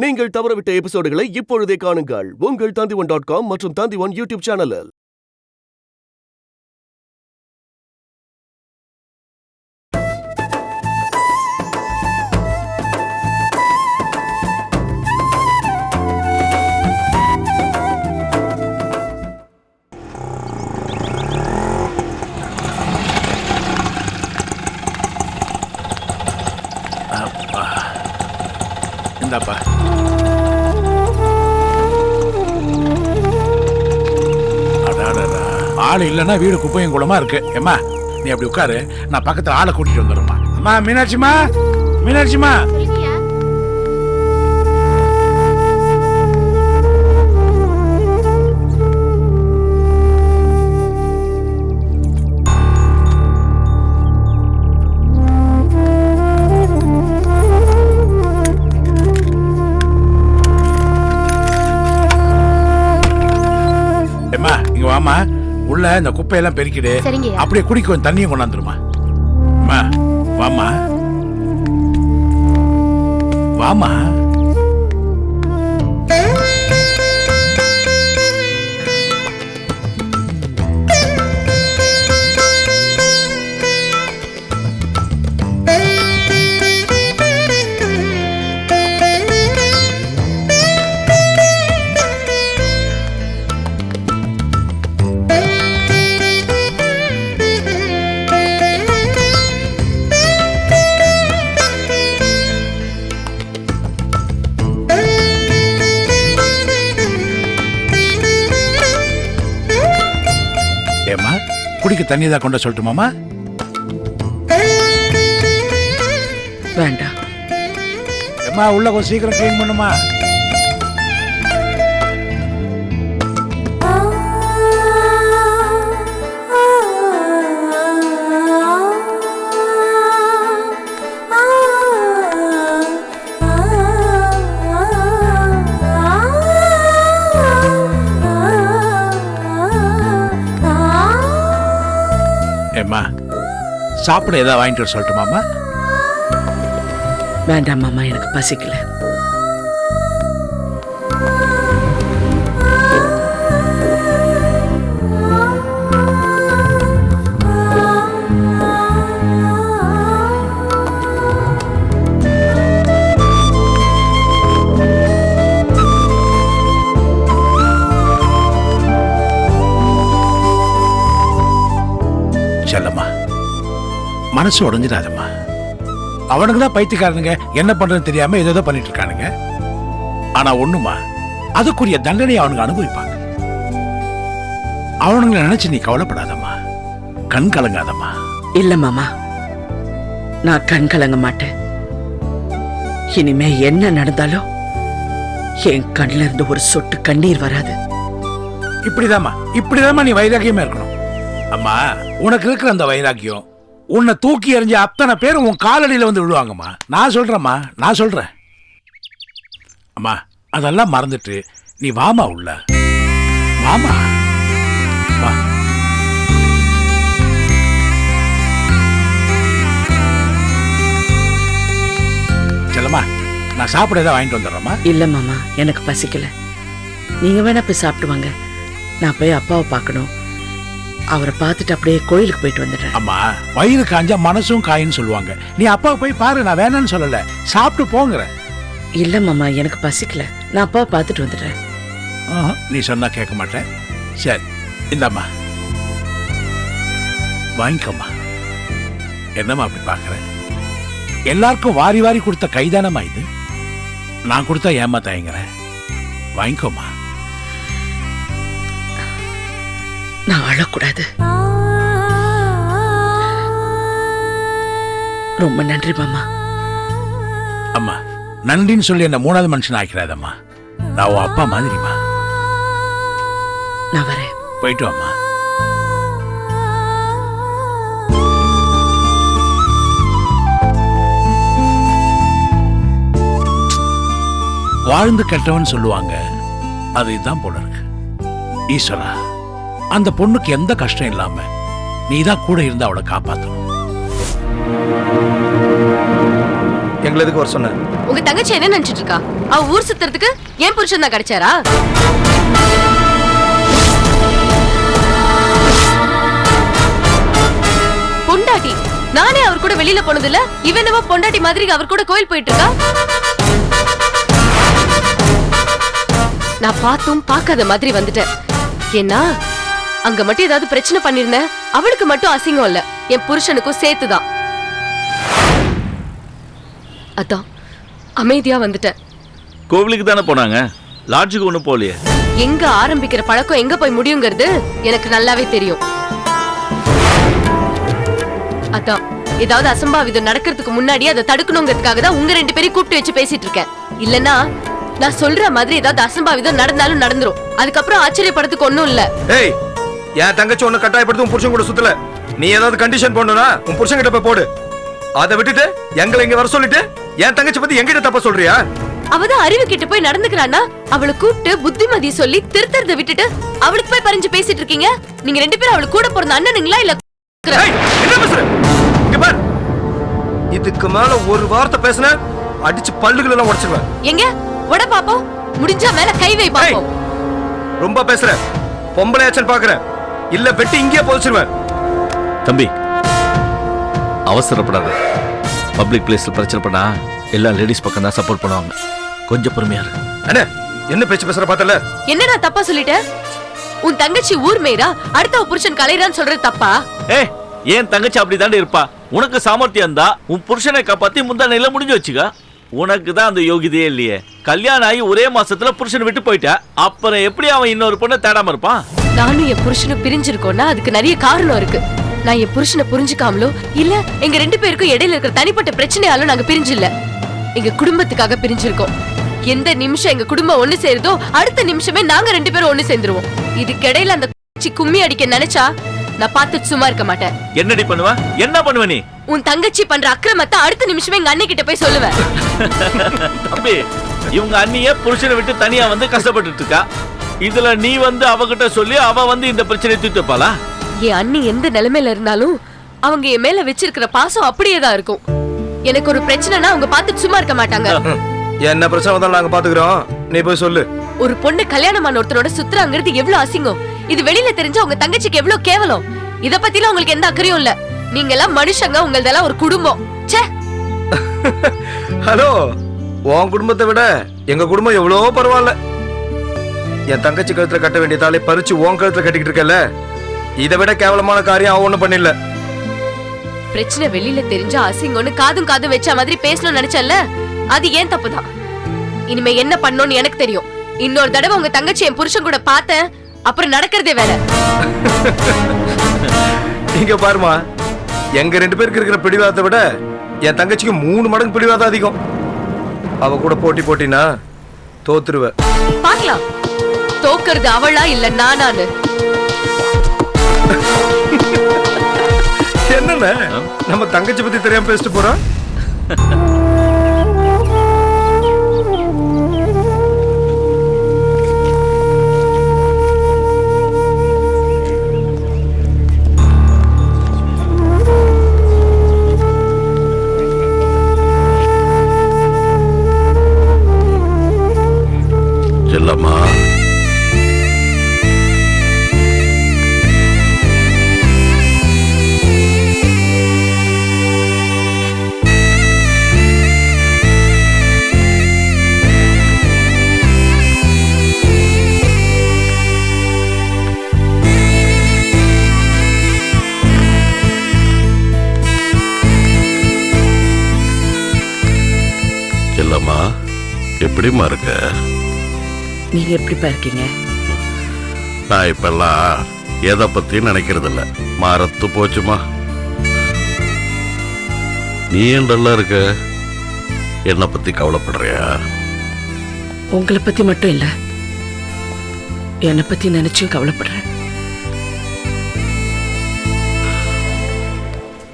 நீங்கள் தவறவிட்ட எபிசோடுகளை இப்பொழுதே காணுங்கள் உங்கள் Tandivan.com மற்றும் Tandivan யூடியூப் சேனலில். இந்தாப்பா. ஆள் இல்லைன்னா வீடு குப்பையும் குளமா இருக்கு. ஏம்மா நீ அப்படி உட்காரு, நான் பக்கத்துல ஆளை கூட்டிட்டு வந்துடுறேம்மா. அம்மா மீனாட்சிமா, மீனாட்சிமா. வாமா, உள்ள இந்த குப்பையெல்லாம் பெருக்கிடு. அப்படியே குடிக்க கொஞ்சம் தண்ணியும் கொண்டாந்துருமா. வாமா வாமா. குடிக்க தண்ணி தான் கொண்டு சொல்லட்டுமாமா? வேண்டாம். அம்மா உள்ள கொஞ்சம் சீக்கிரம் கிளீன் பண்ணுமா. சாப்பிட ஏதாவது வாங்கிட்டு வர சொல்லட்டுமாமா? வேண்டாம் மாமா, எனக்கு பசிக்கல. செல்லம்மா, மனசு உடஞ்சிடாதம்மா. அவனுக்கு தான் பைத்தியக்காரனுங்க, என்ன பண்றதுன்னு தெரியாம ஏதோ பண்ணிட்டு இருக்கானுங்க. ஆனா ஒண்ணுமா, அதுக்குரிய தண்டனையை அவனுங்க அனுபவிப்பாங்க. அவனுங்களை நினைச்சு நீ கவலைப்படாதம்மா, கண் கலங்காதம்மா. இல்ல மாமா, நான் கண் கலங்க மாட்டேன். இனிமே என்ன நடந்தாலும் என் கண்ணில இருந்து ஒரு சொட்டு கண்ணீர் வராது. இப்படிதாம்மா நீ வைராக்கியமா இருக்கணும். அம்மா, உனக்கு இருக்கிற அந்த வைராக்கியம் உன்னை தூக்கி எறிஞ்ச அத்தனை பேர் உன் காலடியில வந்து விழுவாங்கம்மா. நான் சொல்றேம்மா, நான் சொல்றேன். அம்மா அதெல்லாம் மறந்துட்டு நீ வாமா உள்ள வாமா. வா. செல்லம்மா, நான் சாப்பிட ஏதாவது வாங்கிட்டு வந்துடுறேம்மா. இல்ல மாமா, எனக்கு பசிக்கல. நீங்க வேணா போய் சாப்பிடுவாங்க. நான் போய் அப்பாவை பார்க்கணும். அவரை பார்த்துட்டு அப்படியே கோயிலுக்கு போயிட்டு வந்துடுறேன். அம்மா, வயிறு காஞ்சா மனசும் காயின்னு சொல்லுவாங்க. நீ அப்பாவை போய் பாரு, நான் வேணான்னு சொல்லல, சாப்பிட்டு போங்கிற. இல்ல மாமா, எனக்கு பசிக்கல. நான் அப்பாவை பார்த்துட்டு வந்துடுறேன். நீ சொன்னா கேட்க மாட்டேன். சரி இந்தம்மா வாங்கிக்கம்மா. என்னம்மா அப்படி பாக்குற? எல்லாருக்கும் வாரி வாரி கொடுத்த கைதானம்மா இது. நான் கொடுத்தா ஏமா தயங்குறேன்? வாங்கிக்கோமா. நான் அழக்கூடாது. ரொம்ப நன்றி மாமா. அம்மா, நன்றின்னு சொல்லி என்ன மூணாவது மனுஷன் ஆக்கிறாதம்மா. நான் உன் அப்பா மாதிரிமா. நான் வரேன். போயிட்டு வாம்மா. வாழ்ந்து கெட்டவன் சொல்லுவாங்க, அது இதுதான் போல இருக்கு. ஈஸ்வரா, அந்த பொண்ணுக்கு எந்த கஷ்டம் இல்லாம நீதான் கூட இருந்து அவளை காப்பாற்றணும். எங்களை எதுக்கு வர சொன்ன? உங்க தங்கச்சி என்ன நினைச்சிட்டு இருக்கா? அவ ஊர் சுத்துறதுக்கு ஏன் புருஷன் தான் கிடைச்சாரா? பொண்டாட்டி நானே அவர் கூட வெளியில போனது இல்ல, இவனவா பொண்டாட்டி மாதிரி அவர் கூட கோயில் போயிட்டு இருக்கா. நான் பார்த்தும் பார்க்காத மாதிரி வந்துட்டேன். ஏன்னா அங்க மட்டும் ஏதாவது பிரச்சனை பண்ணிருந்தேன், அவளுக்கு மட்டும் அசிங்கம் இல்ல, என் புருஷனுக்கும் சேர்த்துதான். அதான் அமைதியா வந்துட்டேன். கோவிலுக்கு தானே போனாங்க, லாட்ஜுக்கு ஒண்ணும் போலையே. எங்க ஆரம்பிக்கிற பழக்கம் எங்க போய் முடியுங்கிறது எனக்கு நல்லாவே தெரியும். அதான் ஏதாவது அசம்பாவிதம் நடக்கிறதுக்கு முன்னாடி அதை தடுக்கணுங்கிறதுக்காக தான் உங்க 2 பேரையும் கூப்பிட்டு வச்சு பேசிட்டு இருக்கேன். இல்லன்னா நான் சொல்ற மாதிரி ஏதாவது அசம்பாவிதம் நடந்தாலும் நடந்துரும். அதுக்கப்புறம் ஆச்சரியப்படுறதுக்கு ஒண்ணும் இல்ல. ஏய், என் தங்கச்சி ஒண்ணு கட்டாயப்படுத்தி உன் புருஷன் கூட சுத்தல. நீ ஏதாவது கண்டிஷன் போடணும்னா உன் புருஷன் கிட்ட போய் போடு. அதை விட்டுட்டு எங்களை இங்க வர சொல்லிட்டு என் தங்கச்சி பத்தி எங்கிட்ட தப்பா சொல்றியா? அவதான் அறிவு கிட்ட போய் நடந்துக்கிறானா, அவளை கூப்பிட்டு புத்திமதி சொல்லி திருத்தறத விட்டுட்டு அவளுக்கு போய் பறிஞ்சு பேசிட்டு இருக்கீங்க. நீங்க 2 பேரும் அவளுக்கு கூட பிறந்த அண்ணனுங்களா இல்ல? என்ன பேசுற? இங்க பார், இதுக்கு மேல ஒரு வார்த்தை பேசுன அடிச்சு பல்லுகள் எல்லாம் உடைச்சிருவேன். எங்க உட பாப்போம், முடிஞ்சா மேல கை வை பாப்போம். ரொம்ப பேசுற, பொம்பளை ஆச்சன் பாக்குறேன், இல்ல வெட்டி இங்கேயே போச்சிருவேன். தம்பி அவசரப்படாத. பப்ளிக் பிளேஸ்ல பிரச்சனை பண்ணா எல்லா லேடிஸ் பக்கம் தான் சப்போர்ட் பண்ணுவாங்க. கொஞ்சம் பொறுமையா இரு. அண்ணே, என்ன பேச்சு பேசுற பார்த்தல? என்ன நான் தப்பா சொல்லிட்டேன்? உன் தங்கச்சி ஊர் மேரா அடுத்த புருஷன் கலைறான்னு சொல்றது தப்பா? ஏன் தங்கச்சி அப்படிதாண்டி இருப்பா. உனக்கு சாமர்த்தியம் தான் உன் புருஷனை காப்பாத்தி முந்தானையில முடிஞ்சு வச்சுக்க. உனக்கு தான் அந்த யோகிதையே இல்லையே. கல்யாணம் ஆகி ஒரே மாசத்துல புருஷனை விட்டு போயிட்டா, அப்புறம் எப்படி அவன் இன்னொரு பொண்ணை தேடாம இருப்பான்? நானும் என் புருஷனும் பிரிஞ்சிருக்கோம்னா அதுக்கு நிறைய காரணம் இருக்கு. நான் என் புருஷனை புரிஞ்சுக்காமலோ இல்ல எங்க 2 பேருக்கும் இடையில இருக்கிற தனிப்பட்ட பிரச்சனையாலும் நாங்க பிரிஞ்சு இல்ல, எங்க குடும்பத்துக்காக பிரிஞ்சிருக்கோம். எந்த நிமிஷம் எங்க குடும்பம் ஒண்ணு சேருதோ அடுத்த நிமிஷமே நாங்க 2 பேரும் ஒண்ணு சேர்ந்துருவோம். இதுக்கு இடையில அந்த கும்மி அடிக்க நினைச்சா நான் பார்த்து சும்மா இருக்க மாட்டேன். என்னடி பண்ணுவ? என்ன பண்ணுவ நீ? உன் தங்கச்சி பண்ற அக்கிரமத்தை அடுத்த நிமிஷமே எங்க அண்ணி கிட்ட போய் சொல்லுவேன். தம்பி, இவங்க அண்ணிய புருஷனை விட்டு தனியா வந்து கஷ்டப்பட்டு இருக்கா. இதுல நீ வந்து அவகிட்ட சொல்லி அவ வந்து இந்த பிரச்சனையை தீர்த்து வைப்பாளா? என் அண்ணி எந்த நிலைமையில இருந்தாலும் அவங்க என் மேல வச்சிருக்கிற பாசம் அப்படியே தான் இருக்கும். எனக்கு ஒரு பிரச்சனைனா அவங்க பார்த்து சும்மா இருக்க மாட்டாங்க. என்ன பிரச்சனை வந்தாலும் நாங்க பாத்துக்கிறோம், நீ போய் சொல்லு. ஒரு பொண்ணு கல்யாணமான ஒருத்தரோட சுத்துறாங்கிறது எவ்வளவு அசிங்கம். இது வெளியில தெரிஞ்ச உங்க தங்கச்சிக்கு எவ்வளவு கேவலம். இத பத்திலாம் உங்களுக்கு எந்த அக்கறையும் இல்ல. நீங்க எல்லாம் மனுஷங்க, உங்களதெல்லாம் ஒரு குடும்பம். ச்சே. ஹலோ, உன் குடும்பத்தை விட எங்க குடும்பம் எவ்வளவோ பரவாயில்ல. என் தங்கச்சி கழுத்துல கட்ட வேண்டிய தாலை பறிச்சு உன் கழுத்துல கட்டிக்கிட்டு இருக்கல, இதை விட கேவலமான காரியம் அவ ஒண்ணும் பண்ணல. பிரச்சனை வெளியில தெரிஞ்சா அசிங்கம்னு காதும் காதும் வச்ச மாதிரி பேசணும்னு நினைச்சல, அது ஏன் தப்புதான். இனிமே என்ன பண்ணணும்னு எனக்கு தெரியும். இன்னொரு தடவை உங்க தங்கச்சி என் புருஷன் கூட பார்த்தேன், அப்புறம் நடக்கிறதே வேற. இங்க பாருமா, எங்க 2 பேருக்கு இருக்கிற பிடிவாதத்தை விட என் தங்கச்சிக்கு 3 மடங்கு பிடிவாதம் அதிகம். அவ கூட போட்டினா தோத்துருவ. பாக்கலாம், தோக்குறது அவளா இல்ல நானான்னு. என்னண்ணே, நம்ம தங்கச்சி பத்தி தெரியாம பேசிட்டு போறோம். செல்லம்மா, செல்லம்மா, எப்படிம்மா இருக்க? நீங்க எப்படிப்பா இருக்கீங்க? நான் இப்பெல்லாம் எதை பத்தி நினைக்கிறது இல்ல, மறத்து போச்சுமா. நீ ஏன் நல்லா இருக்க? என்னை பத்தி கவலைப்படுறியா? உங்களை பத்தி மட்டும் இல்ல, என்னை பத்தி நினைச்சும் கவலைப்படுறேன்.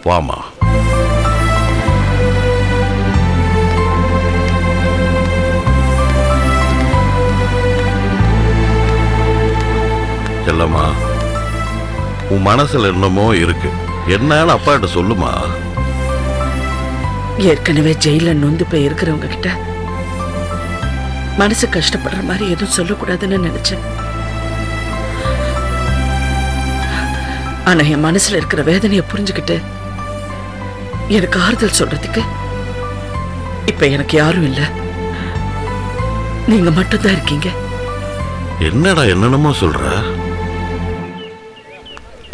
வாமா. செல்லம்மா, உன் மனசுல என்னமோ இருக்கு, என்னன்னு அப்பா கிட்ட சொல்லுமா. ஏற்கனவே ஜெயில நொந்து போய் இருக்கிறவங்க கிட்ட மனசு கஷ்டப்படுற மாதிரி எதுவும் சொல்லக்கூடாதுன்னு நினைச்சேன். ஆனா என் மனசுல இருக்கிற வேதனையை புரிஞ்சுக்கிட்டு எனக்கு ஆறுதல் சொல்றதுக்கு இப்ப எனக்கு யாரும் இல்ல. நீங்க மட்டும்தான் இருக்கீங்க. என்னடா என்னென்னமோ சொல்ற?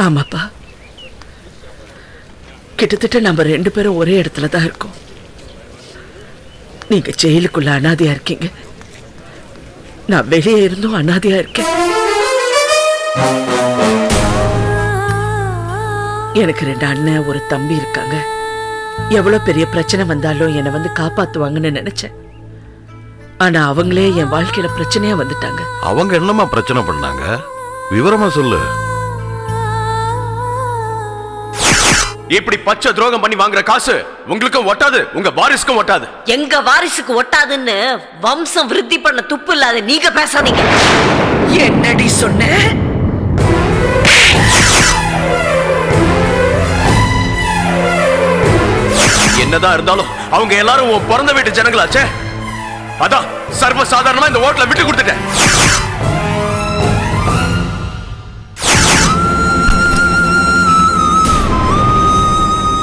ஆமாப்பா, கிட்டத்தட்ட நம்ம 2 பேரும் ஒரே இடத்துல தான் இருக்கோம். நீங்க ஜெயிலுக்குள்ள அனாதையா இருக்கீங்க, நான் வெளியே இருந்தும் அனாதையா இருக்கேன். எனக்கு 2 அண்ணன் ஒரு தம்பி இருக்காங்க. எவ்வளவு பெரிய பிரச்சனை வந்தாலும் என்னை வந்து காப்பாத்துவாங்கன்னு நினைச்சேன். ஆனா அவங்களே என் வாழ்க்கையில பிரச்சனையா வந்துட்டாங்க. அவங்க என்னமா பிரச்சனை பண்ணாங்க? விவரமா சொல்லு. இப்படி பச்சை துரோகம் பண்ணி வாங்குற காசு உங்களுக்கும் ஒட்டாது, உங்க வாரிசுக்கும் ஒட்டாது. எங்க வாரிசுக்கு ஒட்டாதுன்னு வம்சம் விருத்தி பண்ண துப்பு இல்லாத நீங்க பேசாதீங்க. என்னடி சொன்ன? என்னதான் இருந்தாலும் அவங்க எல்லாரும் உன் பிறந்த வீட்டு ஜனங்களாச்சே. அதான் சர்வ சாதாரணமா இந்த ஓட்டல விட்டு கொடுத்துட்டேன்.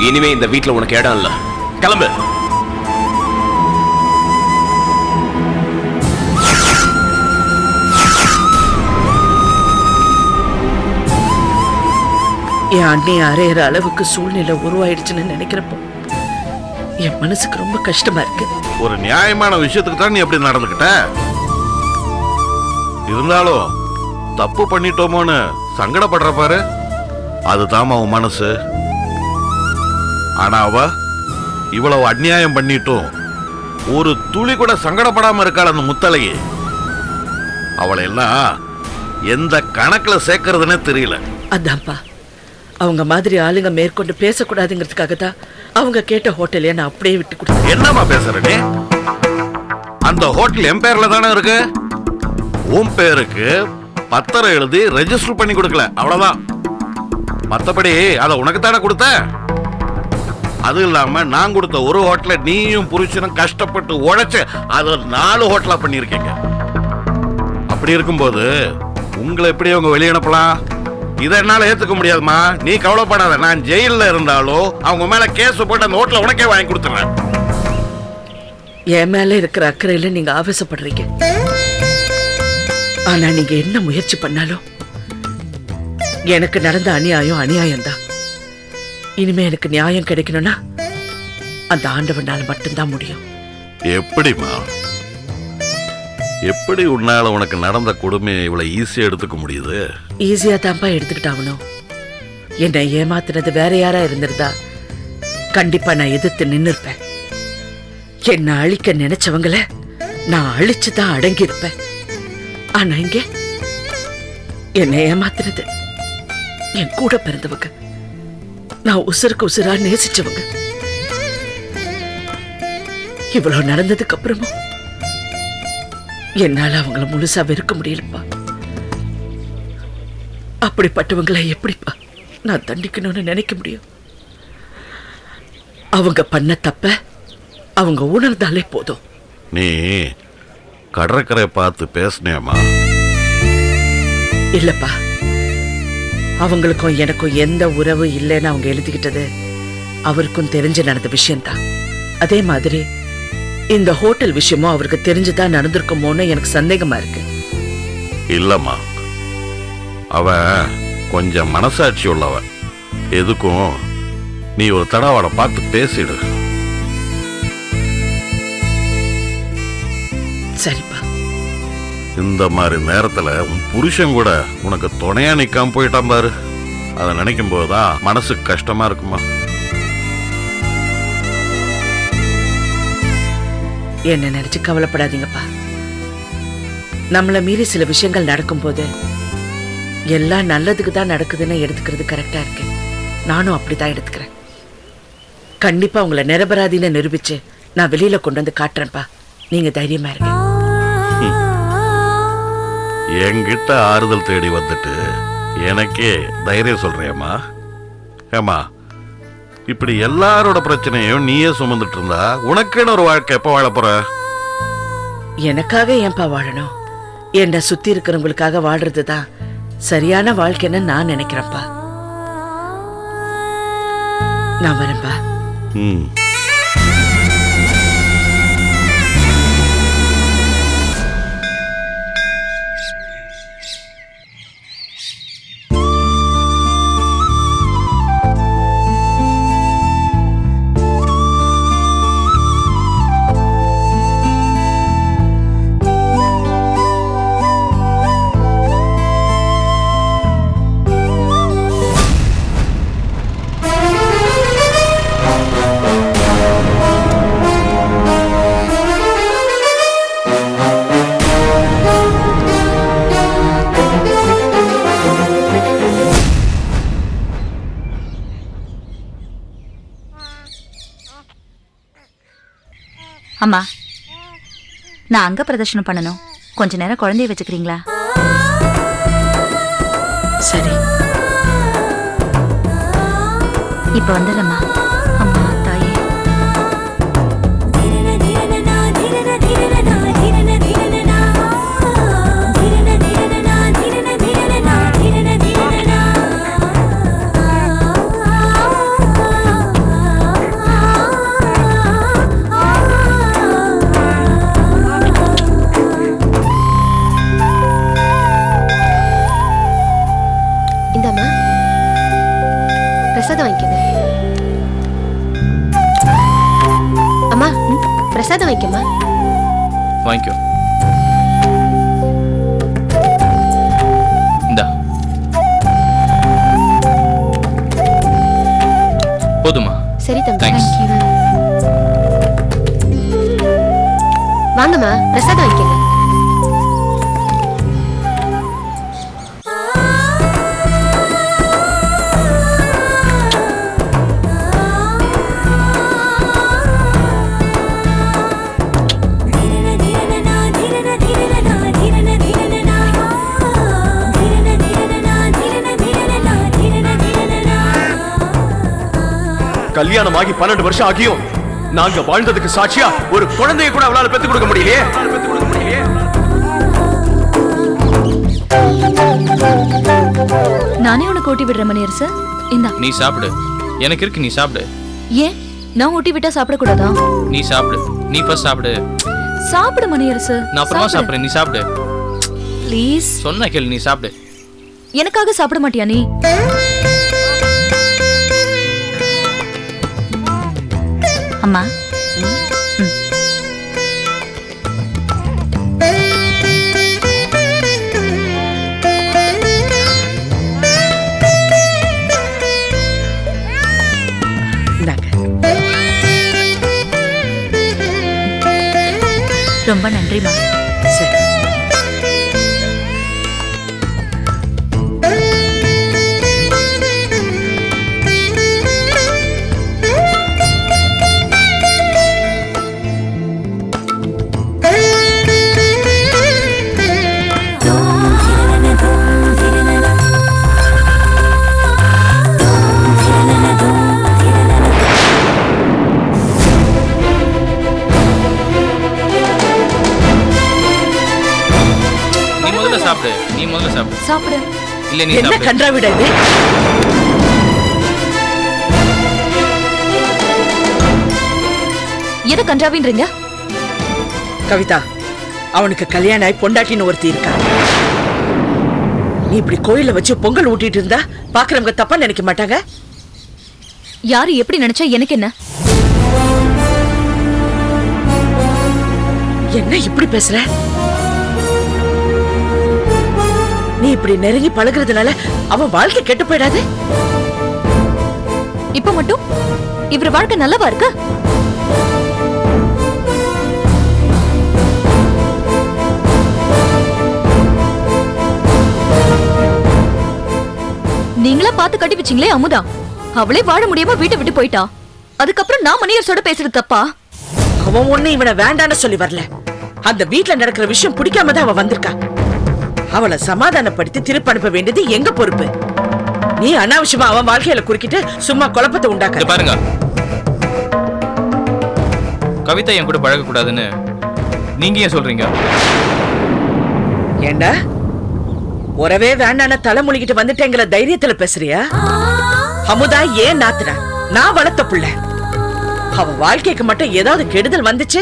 இனிமே இந்த வீட்டுல உனக்கு இடம் இல்ல, கிளம்பு. என் அண்ணி அறையிற அளவுக்கு சூழ்நிலை உருவாயிடுச்சுன்னு நினைக்கிறப்போ என் மனசுக்கு ரொம்ப கஷ்டமா இருக்கு. ஒரு நியாயமான விஷயத்துக்கு தான் நீ அப்படி நடந்துக்கிட்ட. இருந்தாலும் தப்பு பண்ணிட்டோமோன்னு சங்கடப்படுற பாரு, அதுதான் அவன் மனசு. ஆனா அவ இவ்வளவு அநியாயம் பண்ணிட்டும் ஒரு துளி கூட சங்கடப்படாம இருக்காள் அந்த முத்தலையே. அவளை எல்லாம் எந்த கணக்குல சேர்க்கறதுன்னே தெரியல. அதான்ப்பா, அவங்க மாதிரி ஆளுங்க மேற்கொண்டு பேசக்கூடாதுங்கிறதுக்காக தான் அவங்க கேட்ட ஹோட்டலையே நான் அப்படியே விட்டு கொடுத்தேன். என்னமா பேசுற நீ? அந்த ஹோட்டல் என் பேர்ல தானே இருக்கு. உன் பேருக்கு பத்திரம் எழுதி ரெஜிஸ்டர் பண்ணி கொடுக்கல, அவ்வளவுதான். மத்தபடி அதை உனக்கு தானே கொடுத்த. அது இல்லாம நான் கொடுத்த ஒரு ஹோட்டல நீயும் புருஷனும் கஷ்டப்பட்டு உழைச்சு அதை 4 ஹோட்டலா பண்ணிருக்கீங்க. அப்படி இருக்கும்போது உங்களை எப்படி அவங்க வெளியே அனுப்பலாம்? இதை என்னால ஏத்துக்க முடியாதுமா. நீ கவலைப்படாத, நான் ஜெயில இருந்தாலும் அவங்க மேல கேஸ் போட்டு அந்த ஹோட்டல உனக்கே வாங்கி கொடுத்துறேன். என் மேல இருக்கிற அக்கறையில நீங்க ஆவேசப்படுறீங்க. ஆனா நீங்க என்ன முயற்சி பண்ணாலும் எனக்கு நடந்த அநியாயம் தான். இனிமே எனக்கு நியாயம் கிடைக்கணும்னா அந்த ஆண்டவனால மட்டும்தான் முடியும். எப்படிமா? எப்படி உன்னால உனக்கு நடந்த கொடுமையை இவ்வளவு ஈஸியா எடுத்துக்க முடியுது? ஈஸியா தான்ப்பா எடுத்துக்கிட்டாகணும். என்னை ஏமாத்துனது வேற யாரா இருந்திருந்தா கண்டிப்பா நான் எதிர்த்து நின்னு இருப்பேன். என்னை அழிக்க நினைச்சவங்கள நான் அழிச்சுதான் அடங்கி இருப்பேன். ஆனா இங்க என்னை ஏமாத்துனது என் கூட பிறந்தவங்க, நான் உசுருக்கு உசுரா நேசிச்சவங்க. இவ்வளவு நடந்ததுக்கு அப்புறமும் என்னால அவங்கள முழுசா வெறுக்க முடியலப்பா. அப்படிப்பட்டவங்களை எப்படிப்பா நான் தண்டிக்கணும்னு நினைக்க முடியும்? அவங்க பண்ண தப்ப அவங்க உணர்ந்தாலே போதும். நீ கடற்கரை பார்த்து பேசினேமா? இல்லப்பா, அவங்களுக்கும் எனக்கும் எந்த உறவு இல்லைன்னு அவங்க எழுதிக்கிட்டது அவருக்கும் தெரிஞ்சு நடந்த விஷயம்தான். அதே மாதிரி இந்த ஹோட்டல் விஷயமும் அவருக்கு தெரிஞ்சுதான் நடந்திருக்குமோன்னு எனக்கு சந்தேகமா இருக்கு. இல்லம்மா, அவ கொஞ்சம் மனசாட்சி உள்ளவ. எதுக்கும் நீ ஒரு தடவை பார்த்து பேசிடு. சரிப்பா. இந்த மாதிரி நேரத்துல உன் புருஷன் கூட உனக்கு துணையா நிக்காம போயிட்டான் பாரு, அதை நினைக்கும் போதுதான் மனசுக்கு கஷ்டமா இருக்குமா. என்ன நினைச்சு கவலைப்படாதீங்கப்பா. நம்மள மீறி சில விஷயங்கள் நடக்கும்போது எல்லாம் நல்லதுக்கு தான் நடக்குதுன்னு எடுத்துக்கிறது கரெக்டா இருக்கு. நானும் அப்படிதான் எடுத்துக்கிறேன். கண்டிப்பா உங்களை நிரபராதின்னு நிரூபிச்சு நான் வெளியில கொண்டு வந்து காட்டுறேன்ப்பா. நீங்க தைரியமா இருங்க. என்கிட்ட ஆறுதல் தேடி வந்துட்டு எனக்கே தைரியம் சொல்றியம்மா. ஏமா, இப்படி எல்லாரோட பிரச்சனையும் நீயே சுமந்துட்டு இருந்தா உனக்குன்னு ஒரு வாழ்க்கை எப்ப வாழ போற? எனக்காக ஏன்பா வாழணும்? என்னை சுத்தி இருக்கிறவங்களுக்காக வாழ்றதுதான் சரியான வாழ்க்கைன்னு நான் நினைக்கிறேன்ப்பா. நான் வரேன்பா. அம்மா, நான் அங்க பிரதர்ஷனம் பண்ணணும். கொஞ்ச நேரம் குழந்தைய வச்சுக்கிறீங்களா? சரி, இப்ப வந்துடுறேம்மா. அம்மா தாயே. பிரசாதம் வாங்கிக்கங்க. அம்மா, பிரசாதம் வாங்கிக்கம்மா. வாங்கிக்கோ. இந்தா. போதுமா? சரி தம்பி. தேங்க்ஸ். வாங்கம்மா, பிரசாதம் வாங்கிக்கங்க. கல்யாணமாகி 12 வருஷம் ஆகியும் நாங்க வாழ்ந்ததுக்கு சாட்சியா ஒரு குழந்தையை கூட அவளால பெத்து கொடுக்க முடியலையே. நானே உனக்கு ஊட்டி விடுற மணியர் சார். இந்தா. நீ சாப்பிடு. எனக்கு இருக்கு, நீ சாப்பிடு. ஏன் நான் ஊட்டி விட்டா சாப்பிடக்கூடாதா? நீ சாப்பிடு. நீ ஃபர்ஸ்ட் சாப்பிடு. சாப்பிடு மணியர் சார். நான் அப்புறமா சாப்பிடுறேன், நீ சாப்பிடு. ப்ளீஸ். சொன்ன கேளு, நீ சாப்பிடு. எனக்காக சாப்பிட மாட்டியா நீ? அம்மா. ரொம்ப நன்றிமா. சரி. நீ முதல்ல சாப்பிடு. சாப்பிடு. இல்ல நீ என்ன சாப்பிடு. கன்றாவிடா இது? எது கன்றாவின்றீங்க? கவிதா, அவனுக்கு கல்யாணம் ஆகி பொண்டாட்டின்னு ஒருத்தி இருக்கா. நீ இப்படி கோயில வச்சு பொங்கல் ஊட்டிட்டு இருந்தா பாக்குறவங்க தப்பா நினைக்க மாட்டாங்க? யாரு எப்படி நினைச்சா எனக்கு என்ன? என்ன இப்படி பேசுற? நீ இப்படி நெருங்கி பழகுறதுனால அவன் வாழ்க்கை கெட்டு போயிடாது. இப்ப மட்டும் இவர் வாழ்க்கை நல்லவா இருக்கு? நீங்களா பார்த்து கட்டி வச்சீங்களே அமுதா, அவளே வாழ முடியாம வீட்டை விட்டு போயிட்டா. அதுக்கப்புறம் நான் மணியரசோட பேசுறது தப்பா? அவன் ஒண்ணு இவனை வேண்டான்னு சொல்லி வரல. அந்த வீட்டுல நடக்கிற விஷயம் பிடிக்காம தான் அவ வந்திருக்கா. அவளை சமாதானப்படுத்தி திருப்பி அனுப்ப வேண்டியது எங்க பொறுப்பு. நீ அனாவசியமா அவன் வாழ்க்கையில குறுக்கிட்டு சும்மா குழப்பத்தை உண்டாக்க பாருங்க, கவிதா என் கூட பழக கூடாதுன்னு நீங்க ஏன் சொல்றீங்க? ஏண்டா உறவே வேண்டான தலைமொழிகிட்டு வந்துட்டேங்கிற தைரியத்துல பேசுறியா? அமுதா ஏன் நாத்துனா? நான் வளர்த்த புள்ள. அவ வாழ்க்கைக்கு மட்டும் ஏதாவது கெடுதல் வந்துச்சு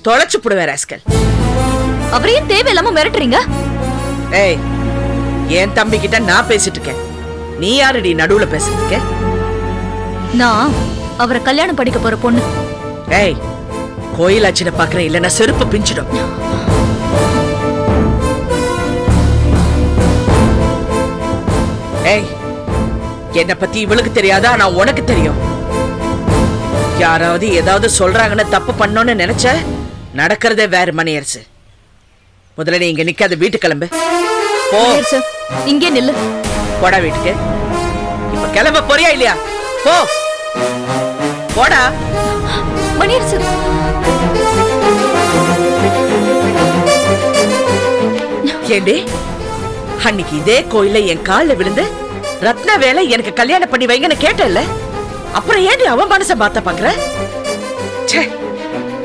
தொலைச்சு புடுவேன் ராஸ்கல். அவரையும் தேவையில்லாம மிரட்டுறீங்க. ஏய், என் தம்பி கிட்ட நான் பேசிட்டு இருக்கேன். நீ யாருடி நடுவுல பேசிட்டு இருக்க? நான் அவரை கல்யாணம் படிக்க போற பொண்ணு. ஏய், கோயிலாச்சின பாக்குறேன், இல்ல நான் செருப்பு பிஞ்சிடும். ஏய், என்ன பத்தி இவளுக்கு தெரியாதா? நான் உனக்கு தெரியும். யாராவது ஏதாவது சொல்றாங்கன்னு தப்பு பண்ணோன்னு நினைச்ச நடக்கிறதே வேற மணியரசு. முதல்ல நீ இங்க நிக்காத, வீட்டு கிளம்பு. போ. இங்கே நில்லு. போடா வீட்டுக்கு. இப்ப கிளம்ப போறியா இல்லையா? போ போடா. மணியரசு, ஏண்டி அன்னைக்கு இதே கோயில என் காலில் விழுந்து ரத்ன வேலை எனக்கு கல்யாணம் பண்ணி வைங்கன்னு கேட்டல, அப்புறம் ஏண்டி அவன் மனச மாத்த பாக்குற?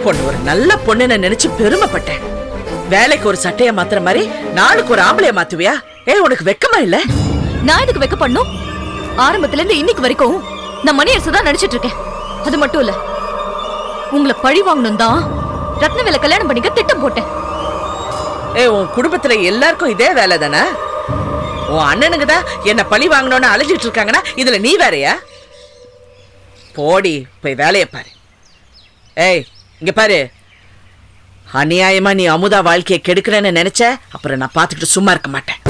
பொண்ணு ஒரு நல்ல பொண்ணுன்னு நினைச்சு பெருமைப்பட்டேன். வேலைக்கு ஒரு சட்டைய மாத்துற மாதிரி நாளுக்கு ஒரு ஆம்பளைய மாத்துவியா? உனக்கு வெக்கமா இல்ல? நான் எதுக்கு வெக்க பண்ணும்? ஆரம்பத்துல இருந்து இன்னைக்கு வரைக்கும் நான் மணியரசு தான் நடிச்சிட்டு இருக்கேன். அது மட்டும் இல்ல, உங்களை பழி வாங்கணும் தான் ரத்னவேலை கல்யாணம் பண்ணிக்க திட்டம் போட்டேன். உன் குடும்பத்துல எல்லாருக்கும் இதே வேலை தானே? உன் அண்ணனுங்க தான் என்ன பழி வாங்கணும்னு அலைஞ்சிட்டு இருக்காங்கன்னா இதுல நீ வேறையா? போடி போய் வேலைய பாரு. ஏய், இங்க பாரு, அநியாயமா நீ அமுதா வாழ்க்கையை கெடுக்கிறேன்னு நினைச்ச அப்புறம் நான் பாத்துக்கிட்டு சும்மா இருக்க மாட்டேன்.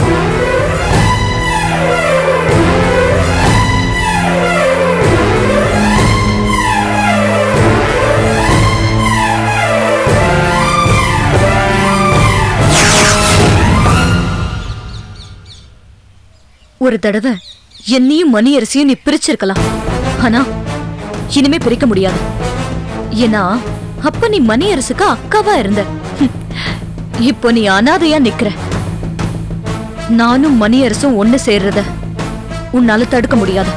ஒரு தடவை என்னையும் மணியரசியும் நீ பிரிச்சிருக்கலாம். ஆனா இனிமே பிரிக்க முடியாது. ஏன்னா அப்ப நீ மணியரசுக்கு அக்காவா இருந்த. இப்போ நீ அனாதையா நிக்கிற. நானும் மணியரசும் ஒண்ணு சேர்றத உன்னால தடுக்க முடியாது.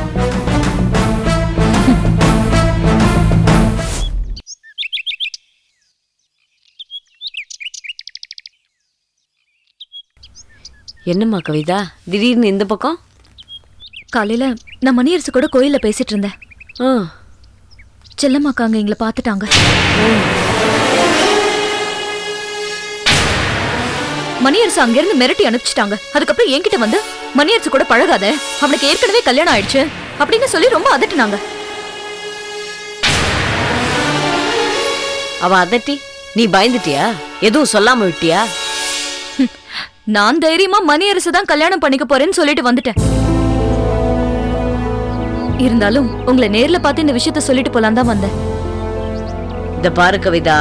என்னம்மா கவிதா, திடீர்னு இந்த பக்கம்? காலையில நான் மணியரசு கூட கோயில்ல பேசிட்டு இருந்தேன். செல்லம்மாக்கா அங்க எங்களை பாத்துட்டாங்க. மணியரசு அங்கிருந்து மிரட்டி அனுப்பிச்சிட்டாங்க. அதுக்கப்புறம் என்கிட்ட வந்து மணியரசு கூட பழகாத, அவனுக்கு ஏற்கனவே கல்யாணம் ஆயிடுச்சு அப்படின்னு சொல்லி ரொம்ப அதட்டினாங்க. அவ அதட்டி நீ பயந்துட்டியா? எதுவும் சொல்லாம விட்டியா? நான் தைரியமா மணியரசு தான் கல்யாணம் பண்ணிக்க போறேன்னு சொல்லிட்டு வந்துட்டேன். இருந்தாலும் உங்களை நேர்ல பார்த்து இந்த விஷயத்த சொல்லிட்டு போலாம் தான் வந்தேன். இந்த பாரு கவிதா,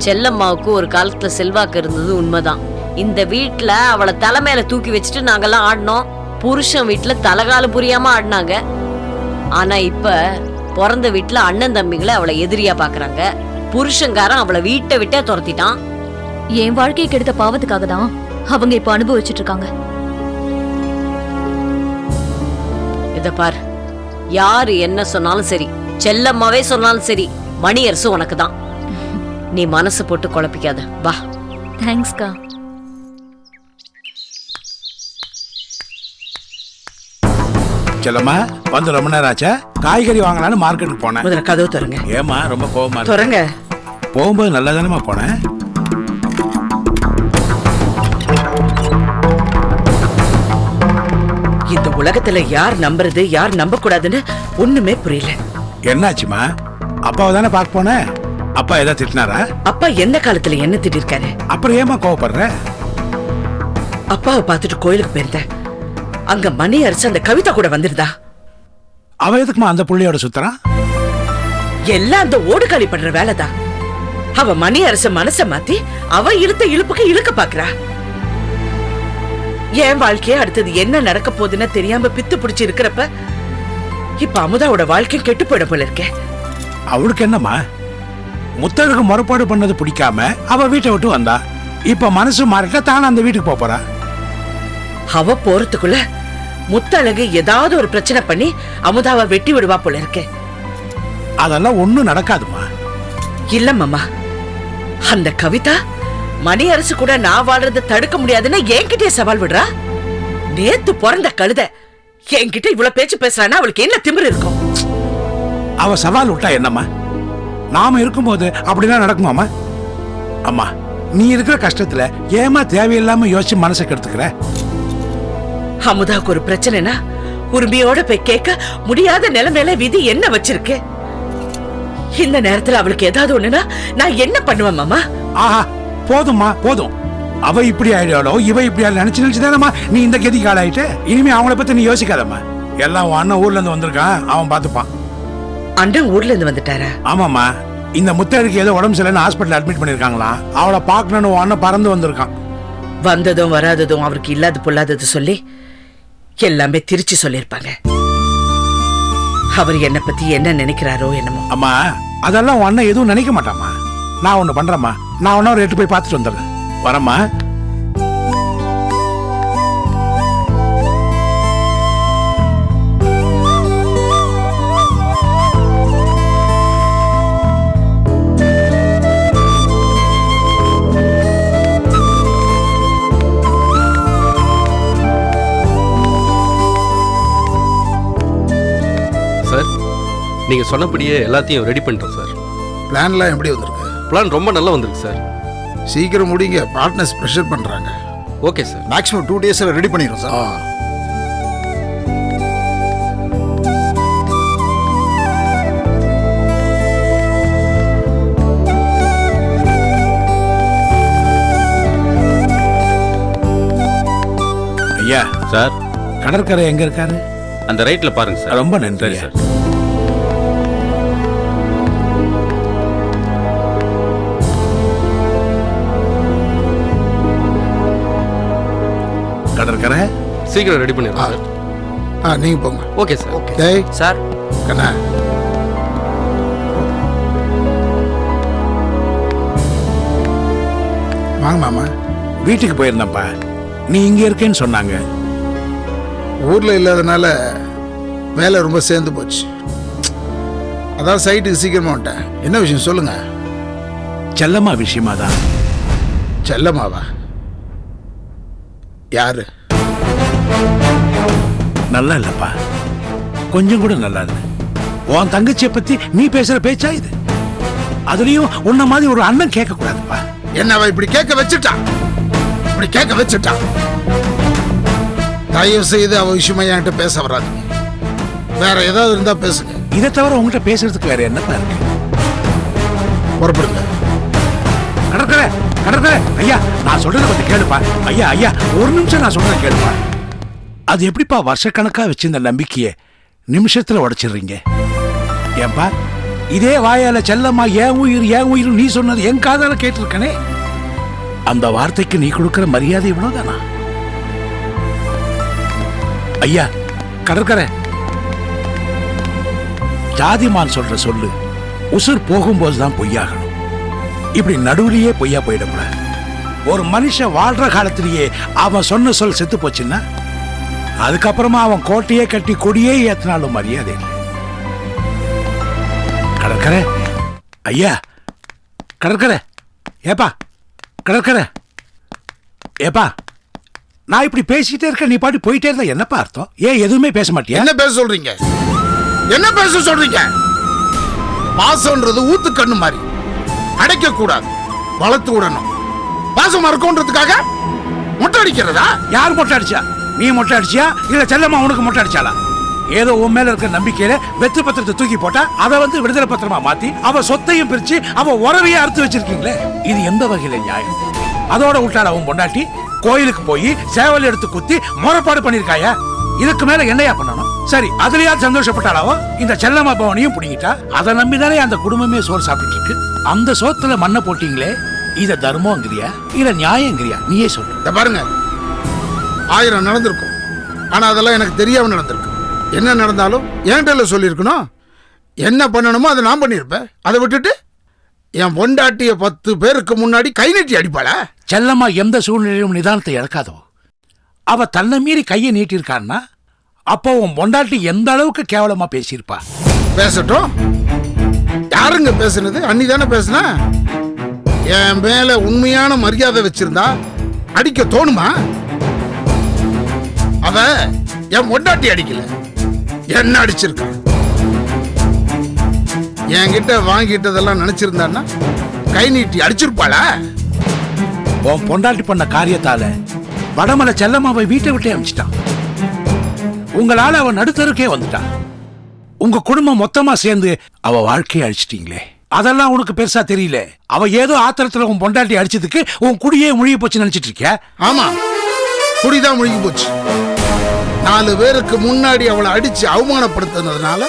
செல்லம்மாவுக்கு ஒரு காலத்துல செல்வாக்கு இருந்தது உண்மைதான். இந்த வீட்டுல அவளை தலைமையில தூக்கி வச்சுட்டு நாங்கெல்லாம் ஆடினோம். புருஷன் வீட்டுல தலகால புரியாம ஆடினாங்க. ஆனா இப்ப பிறந்த வீட்டுல அண்ணன் தம்பிகளை அவளை எதிரியா பாக்குறாங்க. புருஷங்காரன் அவளை வீட்டை விட்டே துரத்திட்டான். என் வாழ்க்கையை கெடுத்த பாவத்துக்காக தான் அவங்க இப்ப அனுபவிச்சுட்டு இருக்காங்க. இத பார், யாரு என்ன சொன்னாலும் சரி, செல்லம்மாவே சொன்னாலும் சரி, மணியரசு உனக்கு தான். நீ மனசு போட்டு குழப்பிக்காத. வா. தேங்க்ஸ்கா. செல்லம்மா, வந்து ரொம்ப நேரம் ஆச்சா? காய்கறி வாங்கலான்னு மார்க்கெட்டுக்கு போனேன். முதல்ல கதவு தருங்க. ஏமா ரொம்ப கோவமா தரங்க? போகும்போது நல்லா தானமா போனேன். இந்த உலகத்துல யார் நம்புறது யார் நம்ப கூடாதுன்னு ஒண்ணுமே புரியல. என்னாச்சுமா? அப்பாவை தானே பார்க்க போனேன். அப்பா ஏதாவது திட்டினாரா? அப்பா எந்த காலத்துல என்ன திட்டிருக்காரு? அப்புறம் ஏமா கோவப்படுற? அப்பாவை பார்த்துட்டு கோயிலுக்கு போயிருந்தேன். அங்க மணியரசு அந்த கவிதா கூட வந்திருந்தா. அவ எதுக்குமா அந்த புள்ளையோட சுத்துறான்? எல்லாம் அந்த ஓடுகாலி பண்ற வேலைதான். அவ மணியரச மனச மாத்தி அவ இழுத்த இழுப்புக்கு இழுக்க பாக்குறா. என் வாழ்க்கைய அடுத்தது என்ன நடக்க போகுதுன்னு தெரியாம பித்து பிடிச்சு இருக்கிறப்ப இப்ப அமுதாவோட வாழ்க்கை கெட்டு போயிட போல இருக்கே. அவளுக்கு என்னம்மா? முத்தழகு முறைப்பாடு பண்ணது பிடிக்காம அவ வீட்டை விட்டு வந்தா. இப்ப மனசு மாறிட்டா தானே அந்த வீட்டுக்கு போறா. அவ போறதுக்குள்ள முத்தழகு ஏதாவது ஒரு பிரச்சனை பண்ணி அமுதாவை வெட்டி விடுவா போல இருக்கே. அதெல்லாம் ஒண்ணும் நடக்காதுமா. இல்ல மாமா, அந்த கவிதா மணி அரசு கூட நான் வாழ்றத தடுக்க முடியாதுன்னு என்கிட்டயே சவால் விடுறா. நேத்து பிறந்த கழுத என்கிட்ட இவ்வளவு பேச்சு பேசுறானா அவளுக்கு என்ன திமிரு இருக்கும்? அவ சவால் விட்டா என்னம்மா? நாம இருக்கும்போது அப்படிதான் நடக்குமாமா? அம்மா, நீ இருக்கிற கஷ்டத்துல ஏமா தேவையில்லாம யோசிச்சு மனசை கெடுத்துக்கிற? அமுதாவுக்கு ஒரு பிரச்சனைனா உரிமையோட போய் கேட்க முடியாத நிலைமையில விதி என்ன வச்சிருக்கு? இந்த நேரத்துல அவளுக்கு ஏதாவது ஒண்ணுனா நான் என்ன பண்ணுவேன் மாமா? ஆஹா, போதும்மா போதும். அவ இப்படி ஆயிடாளோ இவ இப்படி நினைச்சு நினைச்சுதானம்மா நீ இந்த கதிக்கு ஆளாயிட்ட. இனிமே அவங்கள பத்தி நீ யோசிக்காதம்மா. எல்லாம் உன் அண்ணன் ஊர்ல இருந்து வந்திருக்கான், அவன் பாத்துப்பான். அண்ணன் ஊர்ல இருந்து வந்துட்டாரா? ஆமாம்மா, இந்த முத்தழகு ஏதோ உடம்பு சரியில்லைன்னு ஹாஸ்பிட்டல் அட்மிட் பண்ணிருக்காங்களாம். அவளை பார்க்கணும்னு உன் அண்ணன் பறந்து வந்திருக்கான். வந்ததும் வராததும் அவருக்கு இல்லாத பொல்லாதது சொல்லி எல்லாமே திருச்சி சொல்லிருப்பாங்க. அவர் என்ன பத்தி என்ன நினைக்கிறாரோ என்னமோ. அம்மா, அதெல்லாம் உன் அண்ணன் எதுவும் நினைக்க மாட்டாமா. நான் ஒண்ணு பண்றேம்மா, நான் ஒன்னும் ஒரு 8 போய் பார்த்துட்டு வந்துடுறேன். வரம்மா. சார், நீங்க சொன்னபடியே எல்லாத்தையும் ரெடி பண்ணிட்டோம் சார். பிளான்லாம் எப்படி வந்திருக்கு? பிளான் ரொம்ப நல்லா வந்திருக்கு சார். சீக்கிரம் முடிங்க, பார்ட்னர்ஸ் ப்ரெஷர் பண்றாங்க. Okay sir. மேக்ஸிமம் 2 டேஸ்ல ரெடி பண்ணிடுறோம் சார். ஐயா சார், கடற்கரை எங்க இருக்காரு? அந்த ரைட்ல பாருங்க சார். ரொம்ப நன்றி சார். கடற்கரை சீக்கிரம் ரெடி பண்ணிடுறோம் சார். நீங்க போங்க. Okay sir. டேய் சார், கண்ணா, வாங்க மாமா. வீட்டுக்கு போயிருந்தப்பா, நீ இங்க இருக்கேன்னு சொன்னாங்க. ஊர்ல இல்லாதனால வேலை ரொம்ப சேர்ந்து போச்சு. அதான் சைட்டுக்கு சீக்கிரமா வந்துட்டேன். என்ன விஷயம் சொல்லுங்க. செல்லம்மா விஷயமா தான். செல்லம்மாவா? யாரு? நல்லா இல்லப்பா, கொஞ்சம் கூட நல்லா இல்ல. உன் தங்கச்சியை பத்தி நீ பேசுற பேச்சா இது? அதுலயும் உன்ன மாதிரி ஒரு அண்ணன் கேட்க கூடாதுப்பா. என்ன அவ இப்படி கேட்க வச்சுட்டா? இப்படி கேட்க வச்சுட்டா? தயவு செய்து அவ விஷயமா என்கிட்ட பேச வராதுங்க. வேற ஏதாவது இருந்தா பேசுங்க. இதை தவிர உங்ககிட்ட பேசுறதுக்கு வேற என்னப்பா இருக்கு? புறப்படுங்க. கடற்கரை கடற்கரை ஐயா, நான் சொல்றத பத்தி கேளுப்பா. ஐயா ஐயா, ஒரு நிமிஷம் நான் சொல்றத கேளுப்பா. அது எப்படிப்பா வருஷக்கணக்கா வச்சிருந்த நம்பிக்கைய நிமிஷத்துல உடைச்சிடுறீங்க? ஏன்பா, இதே வாயால செல்லம்மா ஏன் உயிர் நீ சொன்னது என் காதால கேட்டிருக்கனே. அந்த வார்த்தைக்கு நீ கொடுக்கிற மரியாதை இவ்வளவுதானா? ஐயா கடற்கரை, ஜாதிமான் சொல்ற சொல்லு உசுர் போகும்போதுதான் பொய்யாகணும். இப்படி நடுவுலயே பொய்யா போயிடக்கூடாது. ஒரு மனுஷன் வாழ்ற காலத்திலேயே அவன் சொன்ன சொல் செத்து போச்சுன்னா அதுக்கப்புறமா அவன் கோட்டையே கட்டி கொடியே ஏத்தினாலும் மரியாதை இல்லை. கடற்கரை ஐயா, கடற்கரை ஏப்பா, கடற்கரை ஏப்பா, நான் இப்படி பேசிட்டே இருக்க, நீ பாட்டு போயிட்டே இருந்தா என்னப்பா அர்த்தம்? ஏன் எதுவுமே பேச மாட்டியா? என்ன பேச சொல்றீங்க? என்ன பேச சொல்றீங்க? பாசம்ன்றது ஊத்து கண்ணு மாதிரி, அடைக்க கூடாது, வளர்த்து விடணும். பாசம் மறக்கன்றதுக்காக மொட்டை அடிக்கிறதா? யார் மொட்டை அடிச்சா? நீ மொட்டை அடிச்சியா இல்ல செல்லம்மா உனக்கு மொட்டை அடிச்சாளா? ஏதோ உன் மேல இருக்கிற நம்பிக்கையில வெத்து பத்திரத்தை தூக்கி போட்டா அதை விடுதலை பத்திரமா மாத்தி அவ சொத்தையும் பிரிச்சு அவ உறவையே அறுத்து வச்சிருக்கீங்களே, இது எந்த வகையில நியாயம்? அதோட விட்டாள அவன் பொண்டாட்டி கோயிலுக்கு போய் சேவல் எடுத்து குத்தி முறைப்பாடு பண்ணிருக்காயா? இதுக்கு மேல என்னையா பண்ணணும்? சரி, அதுலயா சந்தோஷப்பட்டாளாவோ? இந்த செல்லம்மா பவனையும் புடிங்கிட்டா. அதை நம்பிதானே அந்த குடும்பமே சோறு சாப்பிட்டு இருக்கு. அந்த சோத்துல மண்ணை போட்டீங்களே, இத தர்மங்கிறியா இல்ல நியாயங்கிறியா? நீயே சொல்லு. பாருங்க, 1000 நடந்திருக்கும், ஆனா அதெல்லாம் எனக்கு தெரியாம நடந்திருக்கு. என்ன நடந்தாலும் என்கிட்ட சொல்லியிருக்கணும். என்ன பண்ணணுமோ அதை நான் பண்ணியிருப்பேன். அதை விட்டுட்டு என் பொண்டாட்டிய 10 பேருக்கு முன்னாடி கை நீட்டி அடிப்பாளா? செல்லம்மா எந்த சூழ்நிலையும் நிதானத்தை இழக்காதோ. அவ தன்னை மீறி கையை நீட்டிருக்கான்னா அப்போ உன் பொண்டாட்டி எந்த அளவுக்கு கேவலமா பேசியிருப்பா? பேசட்டும். யாருங்க பேசுனது? அண்ணி தானே பேசுனா. என் மேல உண்மையான மரியாதை வச்சிருந்தா அடிக்க தோணுமா? அவ என் பொண்டாட்டி அடிக்கல, என்ன அடிச்சிருக்க. என்கிட்ட வாங்கிட்டதெல்லாம் நினைச்சிருந்தான்னா கை நீட்டி அடிச்சிருப்பாளா? உன் பொண்டாட்டி பண்ண காரியத்தால வடமலை செல்லம்மாவை வீட்டை விட்டே அனுப்பிச்சிட்டான். உங்களால அவன் நடுத்தருக்கே வந்துட்டான். உங்க குடும்பம் மொத்தமா சேர்ந்து அவ வாழ்க்கையை அழிச்சிட்டீங்களே, அதெல்லாம் உனக்கு பெருசா தெரியல. அவ ஏதோ ஆத்திரத்துல உன் பொண்டாட்டி அடிச்சதுக்கு உன் குடியே முழுகி போச்சு நினைச்சிட்டு இருக்க. ஆமா, குடிதான் முழுகி போச்சு. 4 பேருக்கு முன்னாடி அவளை அடிச்சு அவமானப்படுத்தினதுனால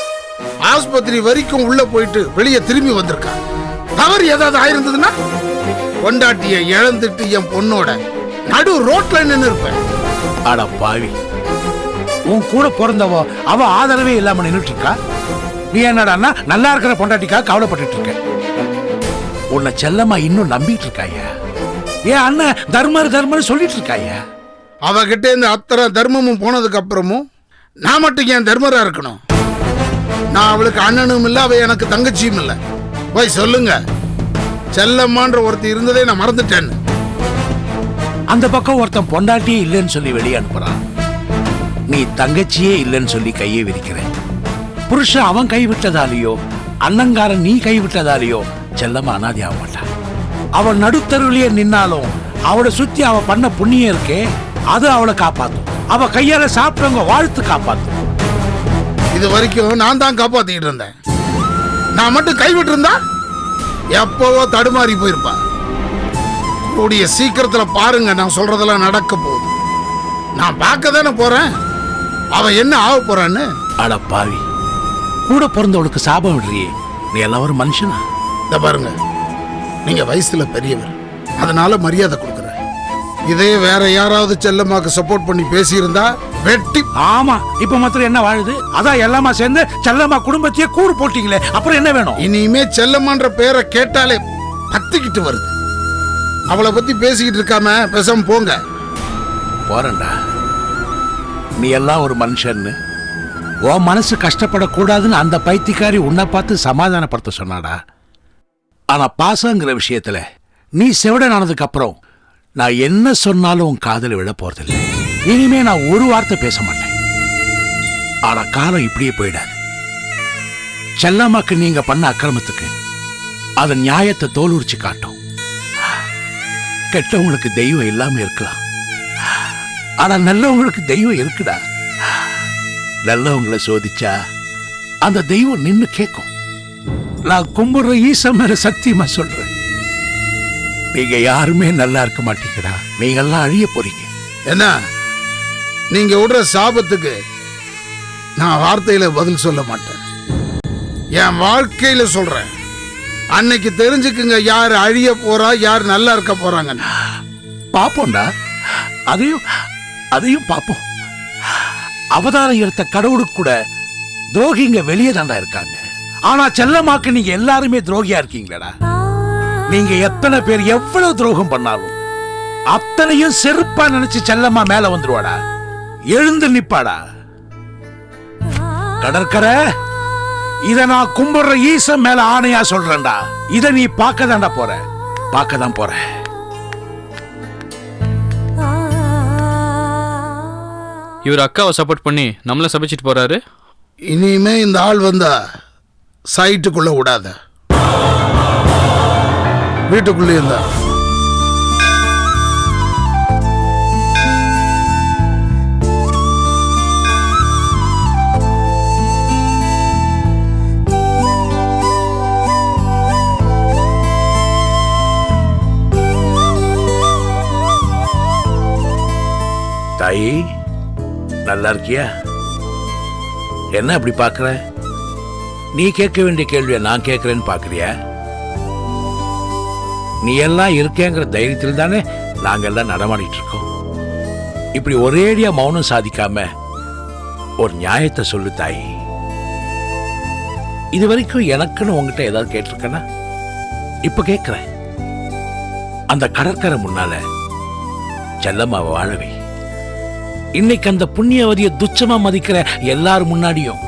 ஆஸ்பத்திரி வரைக்கும் உள்ள போயிட்டு வெளியே திரும்பி வந்திருக்கா. தவறு ஏதாவது ஆயிருந்ததுன்னா பொண்டாட்டிய இழந்துட்டு என் பொண்ணோட நடு ரோட்ல நின்று இருப்பேன். அட பாவி, உன் கூட பிறந்தவோ அவ ஆதரவே இல்லாம நின்றுட்டு இருக்கா. நீ என்னடான்னா நல்லா இருக்கிற பொண்டாட்டிக்காக கவலைப்பட்டு இருக்க. உன்னை செல்லம்மா இன்னும் நம்பிட்டு இருக்காயா? ஏன் அண்ணன் தர்மர் சொல்லிட்டு இருக்காயா? அவகிட்ட இந்த அத்தனை தர்மமும் போனதுக்கு அப்புறமும் நான் மட்டும் ஏன் தர்மரா இருக்கணும்? நான் அவளுக்கு அண்ணனும் இல்ல, அவ எனக்கு தங்கச்சியும் இல்ல. போய் சொல்லுங்க, செல்லம்மான்ற ஒருத்தி இருந்ததே நான் மறந்துட்டேன்னு. அந்த பக்கம் ஒருத்தன் பொண்டாட்டியே இல்லைன்னு சொல்லி வெளியே அனுப்புறான். நீ தங்கச்சியே இல்லைன்னு சொல்லி கையை விரிக்கிற. புருஷன் அவன் கைவிட்டதாலேயோ அண்ணங்காரன் நீ கைவிட்டதாலேயோ செல்லம்மா அனாதி ஆக மாட்டான். அவள் நடுத்தருவிலேயே நின்னாலும் அவளை சுத்தி அவ பண்ண புண்ணியம் இருக்கே, அது அவளை காப்பாத்தும். அவ கையால சாப்பிட்டவங்க வாழ்த்து காப்பாத்தும். இது வரைக்கும் நான் தான் காப்பாத்திக்கிட்டு இருந்தேன். நான் மட்டும் கைவிட்டு இருந்தா எப்பவோ தடுமாறி போயிருப்பா. கூடிய சீக்கிரத்துல பாருங்க, நான் சொல்றதெல்லாம் நடக்க போகுது. நான் பார்க்க தானே போறேன் அவ என்ன ஆக போறான்னு. அட பாவி, கூட பிறந்தவளுக்கு சாபம் விடுறியே, நீ எல்லாம் ஒரு மனுஷனா? இத பாருங்க, நீங்க வயசுல பெரியவர், அதனால மரியாதை கொடுக்குறேன். இதே வேற யாராவது செல்லம்மாக்கு சப்போர்ட் பண்ணி பேசியிருந்தா வெட்டி. ஆமா, இப்ப மாத்திரம் என்ன வாழுது? அதான் எல்லாமா சேர்ந்து செல்லம்மா குடும்பத்தையே கூறு போட்டீங்களே, அப்புறம் என்ன வேணும்? இனிமே செல்லம்மான்ற பேரை கேட்டாலே பத்திக்கிட்டு வருது. அவளை பத்தி பேசிக்கிட்டு இருக்காம பேசாம போங்க. போறேன்டா. நீ எல்லாம் ஒரு மனுஷன்னு, உன் மனசு கஷ்டப்படக்கூடாதுன்னு அந்த பைத்தியக்காரி உன்னை பார்த்து சமாதானப்படுத்த சொன்னாடா. ஆனா பாசங்கிற விஷயத்துல நீ செவிடன் ஆனதுக்கு அப்புறம் நான் என்ன சொன்னாலும் உன் காதல விழ போறதில்லை. இனிமே நான் ஒரு வார்த்தை பேச மாட்டேன். ஆனா காலம் இப்படியே போயிடாது. செல்லம்மாக்கு நீங்க பண்ண அக்கிரமத்துக்கு அதன் நியாயத்தை தோல் உரிச்சு காட்டும். கெட்டவங்களுக்கு தெய்வம் இல்லாம இருக்கலாம், ஆனா நல்லவங்களுக்கு தெய்வம் இருக்குடா. நல்லவங்களை சோதிச்சா அந்த தெய்வம் நின்னு கேட்கும். நான் கும்பிடுற ஈசன் மேல சத்தியமா சொல்றேன், நீங்க யாருமே நல்லா இருக்க மாட்டீங்கடா. நீங்க எல்லாம் அழிய போறீங்க. என்ன நீங்க விடுற சாபத்துக்கு நான் வார்த்தையில பதில் சொல்ல மாட்டேன், என் வாழ்க்கையில சொல்றேன். அன்னைக்கு தெரிஞ்சுக்குங்க யார் அழிய போறா, யார் நல்லா இருக்க போறாங்க. பாப்போம்டா, அதையும் பாப்போம். அவதாரம் எடுத்த கடவுளுக்கு கூட துரோகிங்க வெளியே தாண்டா இருக்காங்க. ஆனா செல்லம்மாக்கு நீங்க எல்லாருமே துரோகியா இருக்கீங்களடா. நீங்க எத்தனை பேர் எவ்வளவு துரோகம் பண்ணாலும் அத்தனையும் செருப்பா நினைச்சு செல்லம்மா மேல வந்துருவாடா, எழுந்து நிப்பாடா. கடற்கரை, இத நான் கும்பிடுற ஈசன் மேல ஆணையா சொல்றேன்டா. இத நீ பார்க்க தாண்டா போற, பார்க்க தான் போற. இவர் அக்காவை சப்போர்ட் பண்ணி நம்மள சபிச்சிட்டு போறாரு. இனிமே இந்த ஆள் வந்தா சைட்டுக்குள்ள விடாத, வீட்டுக்குள்ளே இருந்தா. தாயி, நல்லா இருக்கியா? என்ன அப்படி பாக்குற? நீ கேட்க வேண்டிய கேள்வியை நான் கேட்கிறேன்னு பாக்குறியா? நீ எல்லாம் இருக்கேங்கிற தைரியத்தில் தானே நாங்க எல்லாம் நடமாடிட்டு இருக்கோம். இப்படி ஒரேடியா மௌனம் சாதிக்காம ஒரு நியாயத்தை சொல்லு தாயி. இது வரைக்கும் எனக்குன்னு உங்ககிட்ட ஏதாவது கேட்டிருக்கேன்னா இப்ப கேட்கிறேன். அந்த கடற்கரை முன்னால செல்லம்மாவை வாழவை. இன்னைக்கு அந்த புண்ணியவதிய துச்சமா மதிக்கிற எல்லாரும் முன்னாடியும்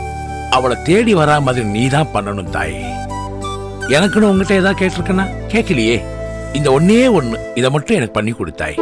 அவளை தேடி வரா மாதிரி நீ தான் பண்ணணும் தாய். எனக்குன்னு உங்ககிட்ட ஏதாவது கேட்டிருக்கேன்னா கேட்கலையே. இந்த ஒன்னே ஒண்ணு இதை மட்டும் எனக்கு பண்ணி கொடுத்தாய்.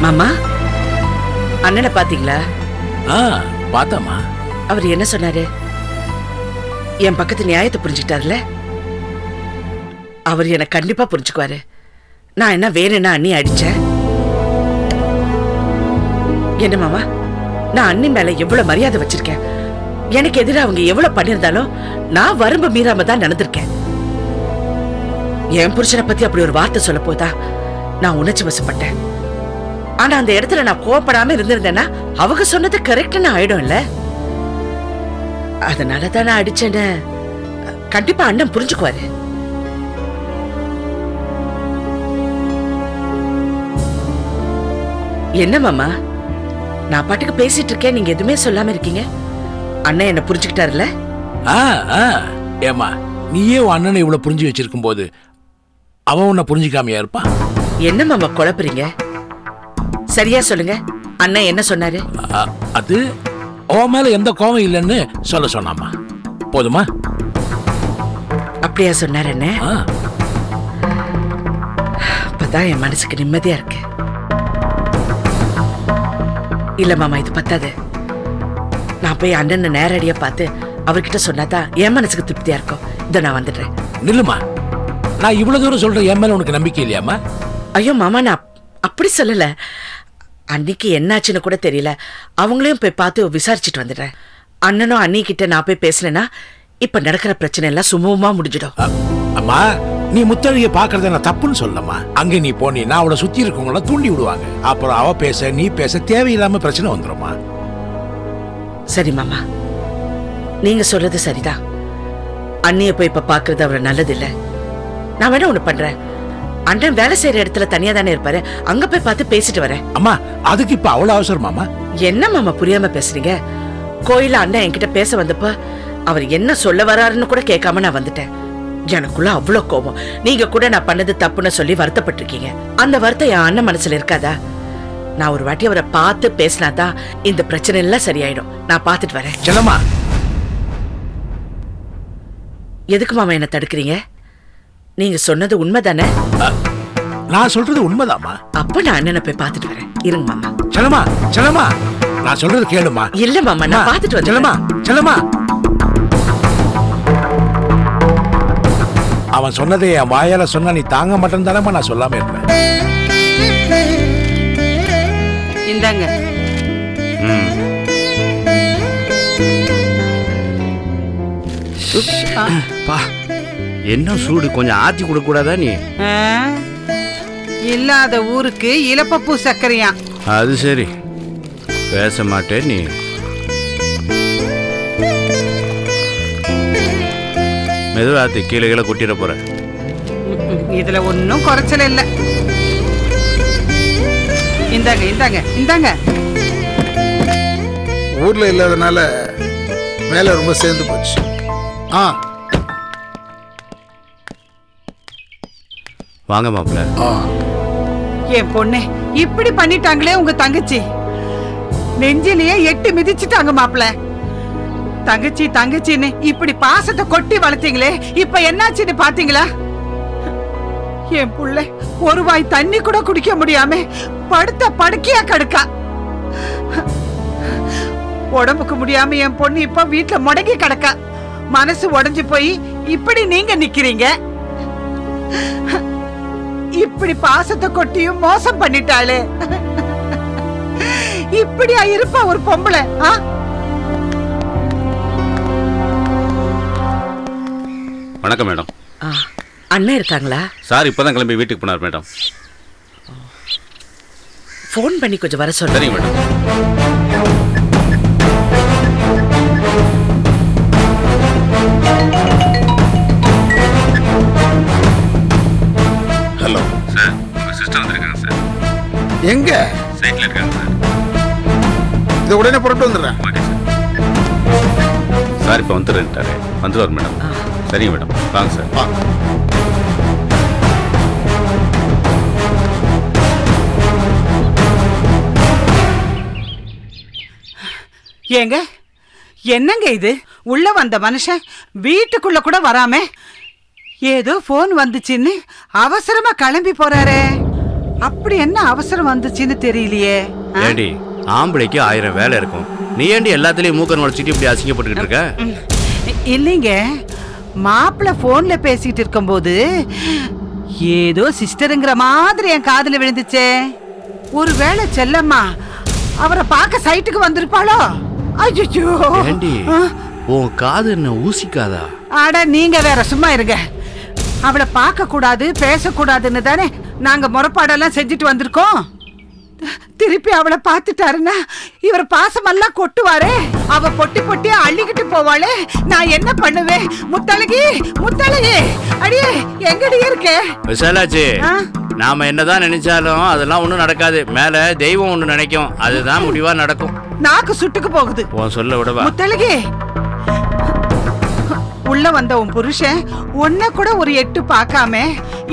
மாமா, அண்ணனை பாத்தீங்களா? பாத்தாமா. அவர் என்ன சொன்னாரு? என் பக்கத்து நியாயத்தை புரிஞ்சுக்கிட்டாருல. அவர் என்ன கண்டிப்பா புரிஞ்சுக்குவாரு. நான் என்ன வேணும்னா அண்ணி அடிச்சேன்? என்ன மாமா, நான் அண்ணி மேல எவ்வளவு மரியாதை வச்சிருக்கேன். எனக்கு எதிராக அவங்க எவ்வளவு பண்ணிருந்தாலும் நான் வரம்பு மீறாம தான் நடந்திருக்கேன். என் புருஷனை பத்தி அப்படி ஒரு வார்த்தை சொல்ல போதா நான் உணர்ச்சி வசப்பட்டேன். ஆனா அந்த இடத்துல நான் கோவப்படாம இருந்திருந்தேன்னா அவங்க சொன்னது கரெக்ட்னு ஆயிடும் இல்ல. அதனாலதான் நான் அடிச்சேன்னு கண்டிப்பா அண்ணன் புரிஞ்சுக்குவாரு. என்ன மாமா, நான் பாட்டுக்கு பேசிட்டு இருக்கேன், நீங்க எதுவுமே சொல்லாம இருக்கீங்க. அண்ணன் என்ன புரிஞ்சுக்கிட்டாருல? ஏமா, நீயே உன் அண்ணனை இவ்வளவு புரிஞ்சு வச்சிருக்கும் போது அவன் உன்னை புரிஞ்சுக்காமையா இருப்பான்? என்ன மாமா குழப்பறீங்க? சரியா சொல்லுங்க, அண்ணன் என்ன சொன்னாரு? அது அவன் மேல எந்த கோவம் இல்லைன்னு சொல்ல சொன்னாமா. போதுமா? அப்படியா சொன்னார் என்ன? அப்பதான் என் மனசுக்கு நிம்மதியா இருக்கு. இல்ல மாமா, இது பத்தாது. நான் போய் அண்ணனை நேரடியா பார்த்து அவர்கிட்ட சொன்னாதான் என் மனசுக்கு திருப்தியா இருக்கும். இதை நான் வந்துடுறேன். நில்லுமா, நான் இவ்வளவு தூரம் சொல்றேன், என் மேல உனக்கு நம்பிக்கை இல்லையாமா? ஐயோ மாமா, நான் அப்படி சொல்லல. அன்னைக்கு என்னாச்சுன்னு கூட தெரியல. அவங்களையும் போய் பார்த்து விசாரிச்சுட்டு வந்துடுறேன். அண்ணனும் அண்ணி கிட்ட நான் போய் பேசலன்னா இப்ப நடக்கிற பிரச்சனை எல்லாம் சுமூகமா முடிஞ்சிடும். அம்மா, நீ முத்தழிய பாக்குறத நான் தப்புன்னு சொல்லமா. அங்க நீ போனீன்னா அவளை சுத்தி இருக்கவங்கள தூண்டி விடுவாங்க. அப்புறம் அவ பேச நீ பேச தேவையில்லாம பிரச்சனை வந்துருமா. சரி மாமா, நீங்க சொல்றது சரிதான். அண்ணிய போய் இப்ப பாக்குறது அவரை நல்லது இல்ல. நான் வேணா ஒண்ணு பண்றேன். அண்ணன் வேலை செய்யற இடத்துல தனியா தானே இருப்பாரு, அங்க போய் பார்த்து பேசிட்டு வரேன். அம்மா, அதுக்கு இப்ப அவ்வளவு அவசரமாமா? என்ன மாமா புரியாம பேசுறீங்க? கோயில அண்ணன் என்கிட்ட பேச வந்தப்ப அவர் என்ன சொல்ல வராருன்னு கூட கேட்காம நான் வந்துட்டேன். எனக்குள்ள அவ்வளவு கோபம். நீங்க கூட நான் பண்ணது தப்புன்னு சொல்லி வருத்தப்பட்டிருக்கீங்க. அந்த வருத்தம் என் அண்ணன் மனசுல இருக்காதா? நான் ஒரு வாட்டி அவரை பார்த்து பேசினாதான் இந்த பிரச்சனை எல்லாம் சரியாயிடும். நான் பார்த்துட்டு வரேன். செல்லம்மா, எதுக்கு மாமா என்ன தடுக்கிறீங்க? நீங்க சொன்னது உண்மைதானே? நான் சொல்றது உண்மைதாமா. அப்ப நான் அண்ணனை போய் பார்த்துட்டு வரேன். இருங்க மாமா. செல்லம்மா, செல்லம்மா, நான் சொல்றது கேளுமா. இல்ல மாமா, நான் பார்த்துட்டு வரேன். செல்லம்மா, செல்லம்மா, அவன் சொன்னதை என் வாயால சொன்னா நீ தாங்க மாட்டேன்னு தானே நான் சொல்லாம இருப்பேன். இந்தாங்க. என்ன சூடு, கொஞ்சம் ஆத்தி கொடுக்க கூடாதா நீ? இல்லாத ஊருக்கு இலப்பப்பூ சர்க்கரையா? அது சரி, பேச மாட்டேன் நீ. மெதுவாத்தி கீழே கீழே கொட்டிட போற. இதுல ஒன்னும் குறைச்சல இல்ல. இந்தாங்க இந்தாங்க இந்தாங்க. ஊர்ல இல்லாதனால வேலை ரொம்ப சேர்ந்து போச்சு. வாங்க மாப்பிள்ள. என் பொண்ணு இப்படி பண்ணிட்டாங்களே உங்க தங்கச்சி, நெஞ்சிலேயே எட்டு மிதிச்சுட்டாங்க மாப்பிள்ள. தங்கச்சி தங்கச்சின்னு இப்படி பாசத்தை கொட்டி வளர்த்தீங்களே, இப்ப என்னாச்சுன்னு பாத்தீங்களா? என் புள்ள ஒரு வாய் தண்ணி கூட குடிக்க முடியாம படுத்த படுக்கையா கிடக்கா. உடம்புக்கு முடியாம என் பொண்ணு இப்ப வீட்டுல முடங்கி கிடக்கா. மனசு உடைஞ்சு போய் இப்படி நீங்க நிக்கிறீங்க. இப்படி பாசத்தை கொட்டியும் மோசம் பண்ணிட்டாளே, இப்படியா இருப்பா ஒரு பொம்பளை? வணக்கம் மேடம். அண்ணன் இருக்காங்களா? சார் இப்பதான் கிளம்பி வீட்டுக்கு போனார் மேடம். ஃபோன் பண்ணி கொஞ்சம் வர சொல்லுங்க. சரிங்க மேடம். ஹலோ சார், உங்க சிஸ்டர் வந்திருக்காங்க சார். எங்க? சைட்ல இருக்காங்க சார். இது உடனே புறப்பட்டு வந்துடுறேன். Okay sir. சார் இப்போ வந்துடுறேன்ட்டாரு. வந்துடுவார் மேடம். சரிங்க மேடம், வாங்க சார். ஏங்க, என்னங்க இது? உள்ள வந்த மனுஷன் வீட்டுக்குள்ள கூட வராம ஏதோ போன் வந்துச்சுன்னு அவசரமா கிளம்பி போறாரே. அப்படி என்ன அவசரம் வந்துச்சுன்னு தெரியலையே. ஏண்டி, ஆம்பளைக்கு 1000 வேலை இருக்கும். நீ ஏண்டி எல்லாத்துலயும் மூக்க நுழைச்சிட்டு இப்படி அசிங்கப்பட்டுக்கிட்டு இருக்க? இல்லைங்க, மாப்பிள்ள போன்ல பேசிட்டு இருக்கும்போது ஏதோ சிஸ்டருங்கிற மாதிரி என் காதுல விழுந்துச்சே. ஒருவேளை செல்லம்மா அவரை பார்க்க சைட்டுக்கு வந்திருப்பாளோ? ஐயோ, உன் காது என்ன ஊசிக்காதா? அட நீங்க வேற சும்மா இருங்க. அவளை பார்க்க கூடாது பேசக்கூடாதுன்னு தானே நாங்க முறைப்பாடெல்லாம் செஞ்சுட்டு வந்திருக்கோம். திருப்பி அவளை பார்த்துட்டாருன்னா இவர் பாசமெல்லாம் கொட்டுவாரே. அவ பொட்டி பொட்டியா அள்ளிக்கிட்டு போவாளே. நான் என்ன பண்ணுவேன்? முத்தழகி, முத்தழகி, அடியே எங்கடி இருக்கே? விசாலாச்சு, நாம என்னதான் நினைச்சாலும் அதெல்லாம் ஒண்ணும் நடக்காது. மேல தெய்வம் ஒண்ணு நினைக்கும், அதுதான் முடிவா நடக்கும். நாக்கு சுட்டுக்கு போகுது. உன் சொல்ல விடவா? முத்தழகி, உள்ள வந்த உன் புருஷன் உன்ன கூட ஒரு எட்டு பார்க்காம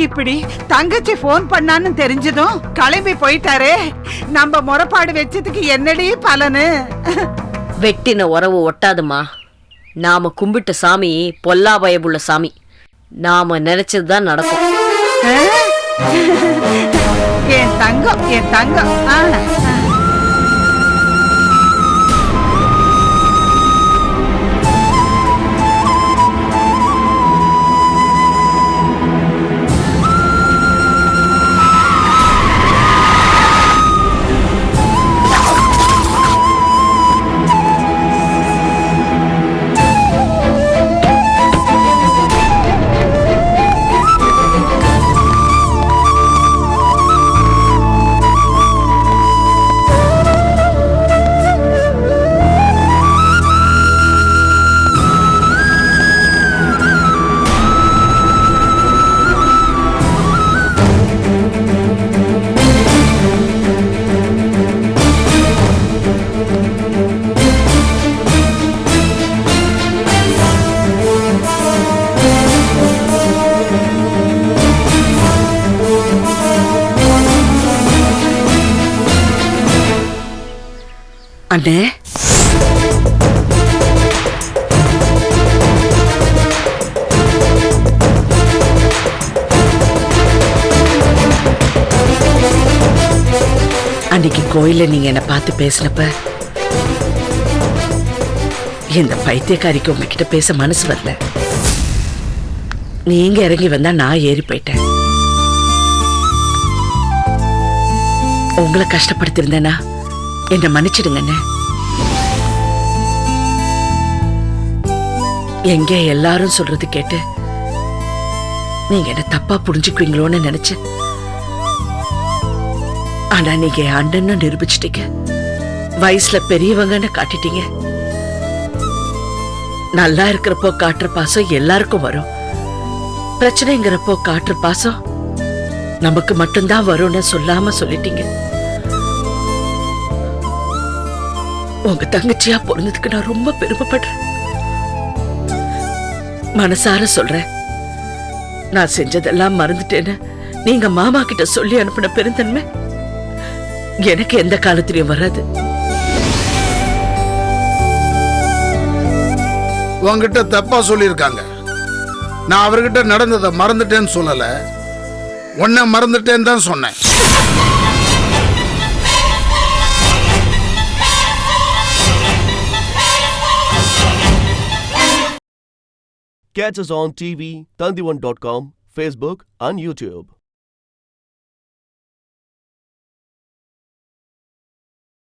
இப்படி தங்கச்சி போன் பண்ணான்னு தெரிஞ்சதும் கிளம்பி போயிட்டாரே. நம்ம முறைப்பாடு வச்சதுக்கு என்னடி பலனு? வெட்டின உறவு ஒட்டாதுமா. நாம கும்பிட்ட சாமி பொல்லா பயமுள்ள சாமி. நாம நினைச்சதுதான் நடக்கும். என் தங்கம், என் தங்கம். அண்ணே, அன்னைக்கு கோயில்ல நீங்க என்ன பார்த்து பேசினப்ப இந்த பைத்தியக்காரிக்கு உங்ககிட்ட பேச மனசு வரல. நீங்க இறங்கி வந்தா நான் ஏறி போயிட்டேன். உங்களை கஷ்டப்படுத்திருந்தேனா என்ன மன்னிச்சிடுங்கண்ணே. எங்க எல்லாரும் சொல்றது கேட்டு நீங்க என்ன தப்பா புரிஞ்சுக்குவீங்களோன்னு நினைச்சேன். ஆனா நீங்க என் அண்ணன்னு நிரூபிச்சிட்டீங்க. வயசுல பெரியவங்கன்னு காட்டிட்டீங்க. நல்லா இருக்கிறப்போ காட்டுற பாசம் எல்லாருக்கும் வரும். பிரச்சனைங்கிறப்போ காட்டுற பாசம் நமக்கு மட்டும்தான் வரும்னு சொல்லாம சொல்லிட்டீங்க. உங்க தங்கச்சியா பிறந்ததுக்கு நான் ரொம்ப பெருமைப்படுறேன். மனசார சொல்றேன், நான் செஞ்சதெல்லாம் மறந்துட்டேன்னு நீங்க மாமா கிட்ட சொல்லி அனுப்பின பெருந்தன்மை எனக்கு எந்த காலத்திலயும் வராது. உங்ககிட்ட தப்பா சொல்லியிருக்காங்க. நான் அவர்கிட்ட நடந்ததை மறந்துட்டேன்னு சொல்லல, உன்னை மறந்துட்டேன்னு தான் சொன்னேன். Catch us on TV, Tandivan.com, Facebook and YouTube.